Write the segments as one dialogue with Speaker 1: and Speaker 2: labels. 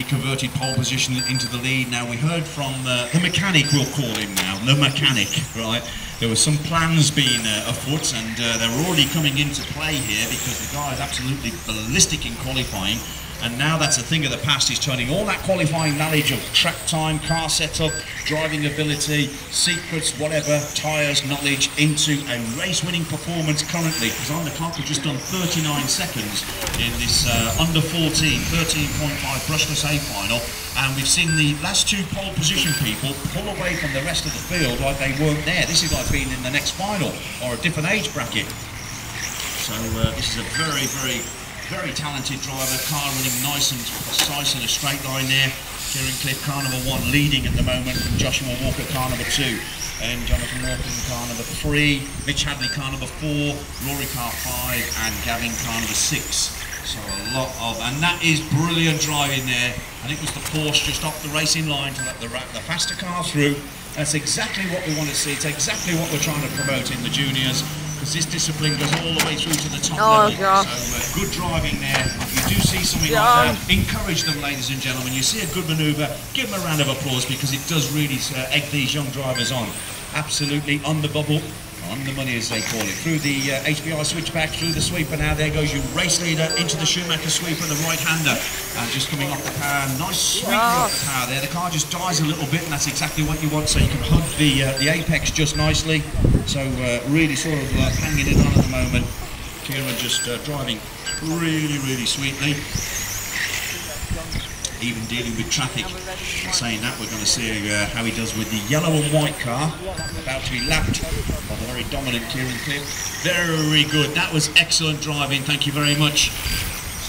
Speaker 1: converted pole position into the lead. Now, we heard from the mechanic, we'll call him now, the mechanic, right? There were some plans being afoot, and they're already coming into play here because the guy is absolutely ballistic in qualifying. And now that's a thing of the past. He's turning all that qualifying knowledge of track time, car setup, driving ability, secrets, whatever, tyres, knowledge into a race-winning performance currently. Because on the clock, we've just done 39 seconds in this under 14, 13.5 brushless A final. And we've seen the last two pole position people pull away from the rest of the field like they weren't there. This is like being in the next final or a different age bracket. So this is a very talented driver, car running nice and precise in a straight line there. Kieran Cliff, car number 1, leading at the moment from Joshua Walker, car number 2. And Jonathan Walker, car number 3. Mitch Hadley, car number 4. Rory, car 5. And Gavin, car number 6. So a lot of, and that is brilliant driving there. I think it was the Porsche just off the racing line to let the faster car through. That's exactly what we want to see. It's exactly what we're trying to promote in the juniors, because this discipline goes all the way through to the top level.
Speaker 2: Gosh.
Speaker 1: So good driving there. If you do see something like that, encourage them, ladies and gentlemen. You see a good manoeuvre, give them a round of applause, because it does really egg these young drivers on. Absolutely on the bubble, on the money as they call it. Through the HBI switchback, through the sweeper now. There goes your race leader into the Schumacher sweeper, the right-hander. And just coming off the power, nice sweep off the power there. The car just dies a little bit, and that's exactly what you want, so you can hug the apex just nicely. So really sort of hanging it on at the moment. Kieran just driving really sweetly. Even dealing with traffic. And saying that, we're going to see how he does with the yellow and white car, about to be lapped by the very dominant Kieran Cliff. Very good. That was excellent driving. Thank you very much.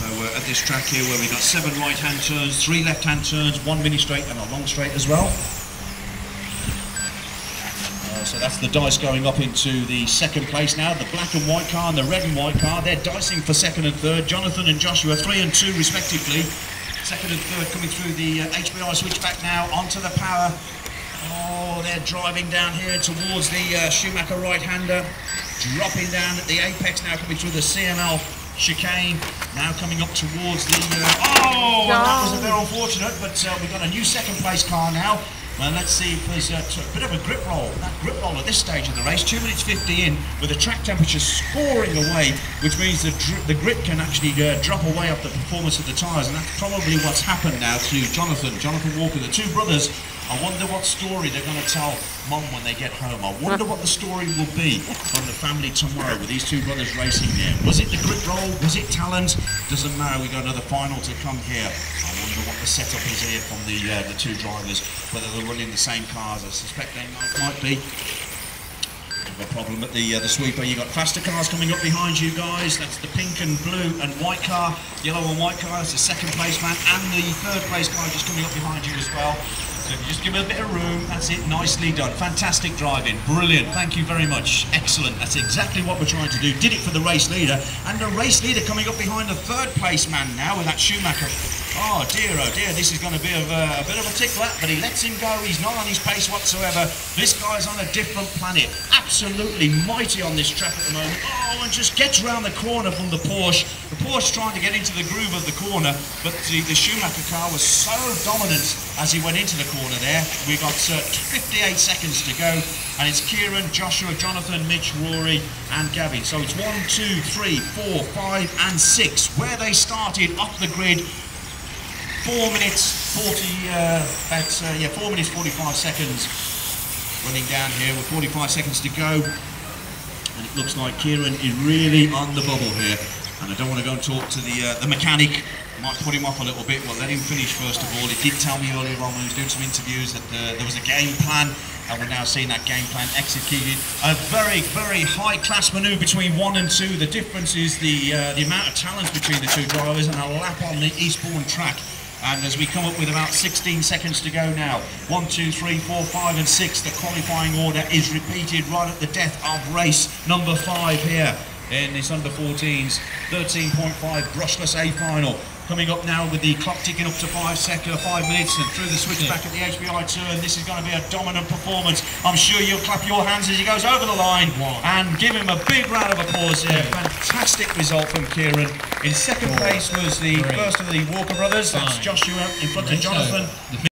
Speaker 1: So at this track here, where we've got 7 right-hand turns, 3 left-hand turns, 1 mini straight and a long straight as well. So that's the dice going up into the second place now. The black and white car and the red and white car, they're dicing for second and third. Jonathan and Joshua, 3 and 2 respectively. Second and third coming through the HBI switchback now onto the power. Oh, they're driving down here towards the Schumacher right-hander. Dropping down at the apex now, coming through the CML chicane. Now coming up towards the... well, that was a bit unfortunate, but we've got a new second place car now. Well, let's see if there's a bit of a grip roll. That grip roll at this stage of the race, 2 minutes 50 in, with the track temperature scoring away, which means the grip can actually drop away off the performance of the tyres, and that's probably what's happened now to Jonathan Walker, the 2 brothers. I wonder what story they're going to tell Mum when they get home. I wonder what the story will be from the family tomorrow with these 2 brothers racing there. Was it the grip roll? Was it talent? Doesn't matter. We've got another final to come here. I wonder what the setup is here from the 2 drivers, whether they're running the same cars. I suspect they might be. A problem at the sweeper. You got faster cars coming up behind you guys. That's the pink and blue and white car, yellow and white car. That's the second place man, and the third place car just coming up behind you as well. So if you just give it a bit of room, that's it, nicely done. Fantastic driving, brilliant, thank you very much, excellent. That's exactly what we're trying to do. Did it for the race leader, and the race leader coming up behind the third place man now with that Schumacher. Oh dear, this is going to be a bit of a tickler, but he lets him go. He's not on his pace whatsoever. This guy's on a different planet. Absolutely mighty on this track at the moment. Oh, and just gets round the corner from the Porsche. The Porsche trying to get into the groove of the corner, but the Schumacher car was so dominant as he went into the corner there. We've got 58 seconds to go, and it's Kieran, Joshua, Jonathan, Mitch, Rory, and Gavin. So it's 1, 2, 3, 4, 5, and 6, where they started off the grid. 4 minutes 4 minutes 45 seconds running down here with 45 seconds to go, and it looks like Kieran is really on the bubble here. And I don't want to go and talk to the mechanic. Might put him off a little bit. Well, let him finish first of all. He did tell me earlier on when he was doing some interviews that there was a game plan, and we're now seeing that game plan executed. A very high class manoeuvre between 1 and 2. The difference is the amount of talent between the 2 drivers, and a lap on the Eastbourne track. And as we come up with about 16 seconds to go now, 1, 2, 3, 4, 5 and 6, the qualifying order is repeated right at the death of race number 5 here in this under 14s 13.5 brushless A final. Coming up now with the clock ticking up to 5 minutes and through the switchback at the HBI turn. This is going to be a dominant performance. I'm sure you'll clap your hands as he goes over the line and give him a big round of applause there. Fantastic result from Kieran. In second place was the first of the Walker brothers. That's Joshua in front of Jonathan.